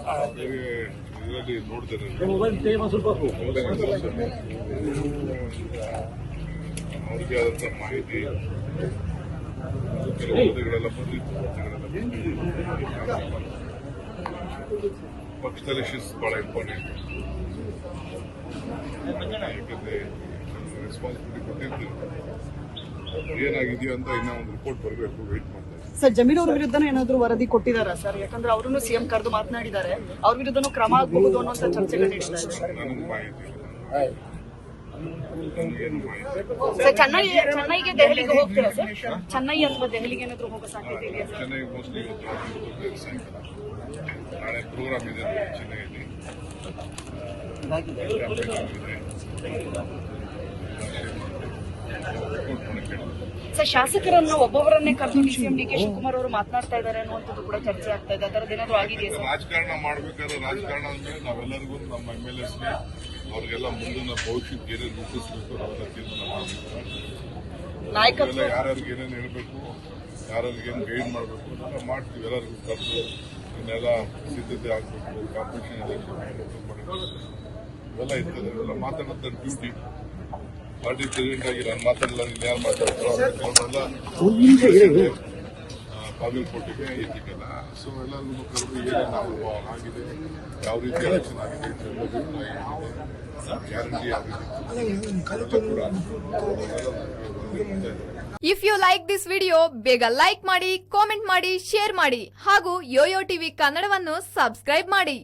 ಇದರಲ್ಲಿ ನೋಡ್ತೇನೆ ಅವ್ರಿಗೆ ಆದಂತ ಮಾಹಿತಿ ಕೆಲವು ಹುದ್ದೆಗಳೆಲ್ಲ ಬಂದಿತ್ತು. ಪಕ್ಷದಲ್ಲಿ ಶಿಸ್ತು ಬಹಳ ಇಂಪಾರ್ಟೆಂಟ್. ಯಾಕಂದ್ರೆ ರೆಸ್ಪಾನ್ಸಿಬಿಲಿಟಿ ಕೊಟ್ಟಿರ್ತೀವಿ, ಏನಾಗಿದೆಯೋ ಅಂತ ಇನ್ನೂ ಒಂದು ರಿಪೋರ್ಟ್ ಬರಬೇಕು, ವೇಟ್ ಮಾಡ್ತಾರೆ. ಸರ್, ಜಮೀರ್ ಅವ್ರ ವಿರುದ್ಧನೂ ಏನಾದ್ರು ವರದಿ ಕೊಟ್ಟಿದಾರಾ ಸರ್? ಯಾಕಂದ್ರೆ ಅವರನ್ನು ಸಿಎಂ ಕರೆದು ಮಾತನಾಡಿದ್ದಾರೆ, ಅವ್ರ ವಿರುದ್ಧನೂ ಕ್ರಮ ಆಗಬಹುದು ಅನ್ನುವಂತ ಚರ್ಚೆಗಳು ನಡೀತಾ ಇದೆ. ನನಗೆ ಮಾಹಿತಿ ಸರ್, ಚೆನ್ನೈಗೆ ದೆಹಲಿಗೆ ಹೋಗ್ತೀರಾ ಸರ್? ಚೆನ್ನೈ ಅಥವಾ ದೆಹಲಿಗೆ ಏನಾದ್ರು ಹೋಗೋ ಸಾಧ್ಯತೆ ಇದೆಯಾ ಸರ್? ಚೆನ್ನೈ ಮೋಸ್ಟ್ಲಿ ಇವತ್ತು ಸಾಯಂಕಾಲ ನಾಳೆ ಪ್ರೋಗ್ರಾಮ್ ಇದೆ ಚೆನ್ನೈಯಲ್ಲಿ. ಸರ್, ಶಾಸಕರನ್ನು ಒಬ್ಬೊಬ್ಬರನ್ನೇ ಕರೆದು ಸಿಎಂ ಡಿ ಕೆ ಶಿವಕುಮಾರ್ ಅವರು ಮಾತನಾಡ್ತಾ ಇದ್ದಾರೆ ಅನ್ನುವಂಥದ್ದು ಕೂಡ ಚರ್ಚೆ ಆಗ್ತಾ ಇದೆ. ಅದರದ್ದು ಏನಾದ್ರು ಆಗಿದೆಯಾ ಸರ್? ರಾಜಕಾರಣ ಮಾಡಬೇಕಾದ್ರೆ ರಾಜಕಾರಣ ಅಂದ್ಮೇಲೆ ನಾವೆಲ್ಲರಿಗೂ ನಮ್ಮ MLAsಗೆ ಅವ್ರಿಗೆಲ್ಲ ಮುಂದಿನ ಭವಿಷ್ಯಕ್ಕೆ ಏನೇನು ರೂಪಿಸಬೇಕು ನಾವೆಲ್ಲ ತೀರ್ಮಾನ ಮಾಡಬೇಕು. ನಾಯಕತ್ವ ಯಾರ್ಯಾರಿಗೆ ಏನೇನು ಹೇಳಬೇಕು, ಯಾರ್ಯಾರಿಗೆ ಏನು ಗೈಡ್ ಮಾಡಬೇಕು ಅದೆಲ್ಲ ಮಾಡ್ತೀವಿ. ಎಲ್ಲರಿಗೂ ಕರೆದು ಇನ್ನೆಲ್ಲ ಸಿದ್ಧತೆ ಆಗಬೇಕು, ಕಾಂಪಿಟೇಷನ್ ಎಲೆಕ್ಷನ್ ಇವೆಲ್ಲ ಇರ್ತದೆ. ಇವೆಲ್ಲ ಮಾತಾಡೋಂಥ ಡ್ಯೂಟಿ. ಪಾರ್ಟಿ ಪ್ರೆಸಿಡೆಂಟ್ ಆಗಿ ನಾನು ಮಾತಾಡಲ್ಲ, ಯಾರು ಮಾತಾಡ್ತಾರೋ ಬಾಗಲಕೋಟೆಗೆ ಇದಕ್ಕೆಲ್ಲ. ಸೊ ಎಲ್ಲರಿಗೂ ಕರೆದು ಏನೇನು ಆಗಿದೆ, ಯಾವ ರೀತಿ ಎಲೆಕ್ಷನ್ ಆಗಿದೆ, ಗ್ಯಾರಂಟಿ ಆಗಿದೆ. If you like this video ಬೇಗ ಲೈಕ್ ಮಾಡಿ, ಕಾಮೆಂಟ್ ಮಾಡಿ, ಶೇರ್ ಮಾಡಿ ಹಾಗೂ ಯೋಯೋ ಟಿವಿ ಕನ್ನಡವನ್ನು ಸಬ್ಸ್ಕ್ರೈಬ್ ಮಾಡಿ.